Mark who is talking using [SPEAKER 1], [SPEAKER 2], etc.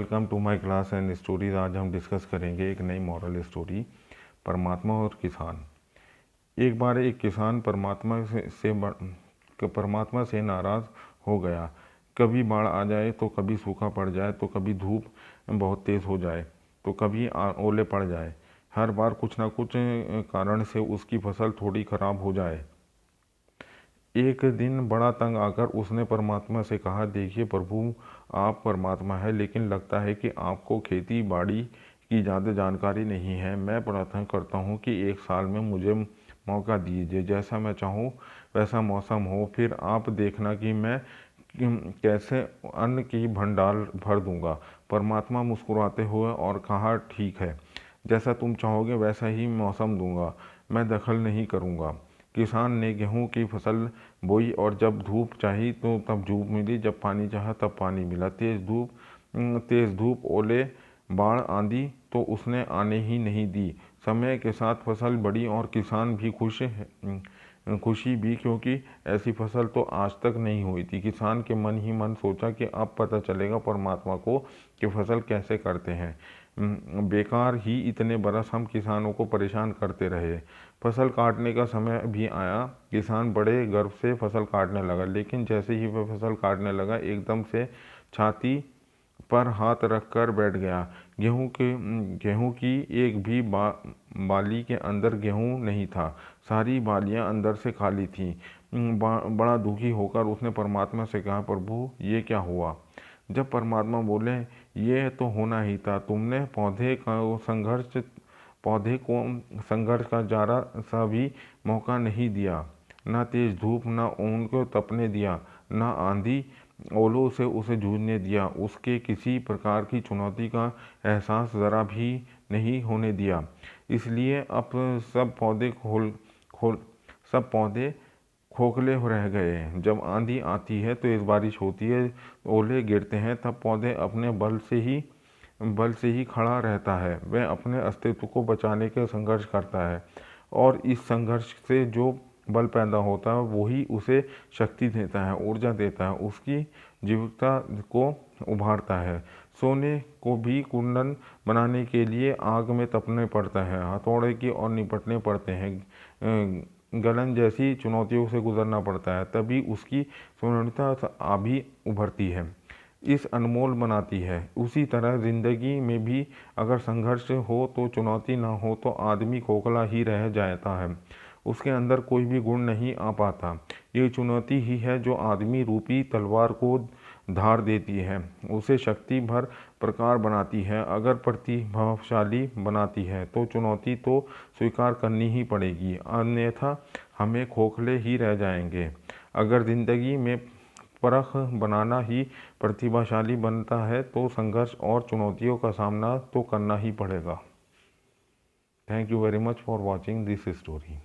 [SPEAKER 1] Welcome to my class and stories. आज हम discuss करेंगे एक नई मॉरल स्टोरी, परमात्मा और किसान। एक बार एक किसान परमात्मा से नाराज़ हो गया। कभी बाढ़ आ जाए तो कभी सूखा पड़ जाए, तो कभी धूप बहुत तेज़ हो जाए, तो कभी ओले पड़ जाए। हर बार कुछ ना कुछ कारण से उसकी फसल थोड़ी खराब हो जाए। एक दिन बड़ा तंग आकर उसने परमात्मा से कहा, देखिए प्रभु, आप परमात्मा है, लेकिन लगता है कि आपको खेती बाड़ी की ज़्यादा जानकारी नहीं है। मैं प्रार्थना करता हूँ कि एक साल में मुझे मौका दीजिए, जैसा मैं चाहूँ वैसा मौसम हो, फिर आप देखना कि मैं कैसे अन्न की भंडार भर दूंगा। परमात्मा मुस्कुराते हुए और कहा, ठीक है, जैसा तुम चाहोगे वैसा ही मौसम दूंगा, मैं दखल नहीं करूंगा। किसान ने गेहूं की फसल बोई और जब धूप चाही तो तब धूप मिली, जब पानी चाहा तब पानी मिला। तेज धूप, ओले, बाढ़, आंधी तो उसने आने ही नहीं दी। समय के साथ फसल बढ़ी और किसान भी खुशी भी, क्योंकि ऐसी फसल तो आज तक नहीं हुई थी। किसान के मन ही मन सोचा कि अब पता चलेगा परमात्मा को कि फसल कैसे करते हैं। बेकार ही इतने बरस हम किसानों को परेशान करते रहे। फसल काटने का समय भी आया। किसान बड़े गर्व से फसल काटने लगा, लेकिन जैसे ही वह फसल काटने लगा, एकदम से छाती पर हाथ रखकर बैठ गया। गेहूं की एक भी बाली के अंदर गेहूं नहीं था। सारी बालियां अंदर से खाली थीं। बड़ा दुखी होकर उसने परमात्मा से कहा, प्रभु, ये क्या हुआ? जब परमात्मा बोले, ये तो होना ही था, तुमने पौधे को संघर्ष का जरा सा भी मौका नहीं दिया। न तेज धूप, न ऊन को तपने दिया, न आंधी ओलों से उसे जूझने दिया। उसके किसी प्रकार की चुनौती का एहसास ज़रा भी नहीं होने दिया। इसलिए अब सब पौधे खोखले रह गए। जब आंधी आती है, तेज बारिश होती है, ओले गिरते हैं, तब पौधे अपने बल से ही खड़ा रहता है। वह अपने अस्तित्व को बचाने के संघर्ष करता है, और इस संघर्ष से जो बल पैदा होता है वही उसे शक्ति देता है, ऊर्जा देता है, उसकी जीविका को उभारता है। सोने को भी कुंदन बनाने के लिए आग में तपने पड़ता है, हथौड़े की ओर निपटने पड़ते हैं, गलन जैसी चुनौतियों से गुजरना पड़ता है, तभी उसकी सुंदरता अभी उभरती है, इस अनमोल बनाती है। उसी तरह जिंदगी में भी अगर संघर्ष हो तो, चुनौती ना हो तो आदमी खोखला ही रह जाता है, उसके अंदर कोई भी गुण नहीं आ पाता। ये चुनौती ही है जो आदमी रूपी तलवार को धार देती है, उसे शक्ति भर प्रकार बनाती है। अगर प्रतिभाशाली बनाती है तो चुनौती तो स्वीकार करनी ही पड़ेगी, अन्यथा हमें खोखले ही रह जाएंगे। अगर जिंदगी में परख बनाना ही प्रतिभाशाली बनता है तो संघर्ष और चुनौतियों का सामना तो करना ही पड़ेगा। Thank you very much for watching this story.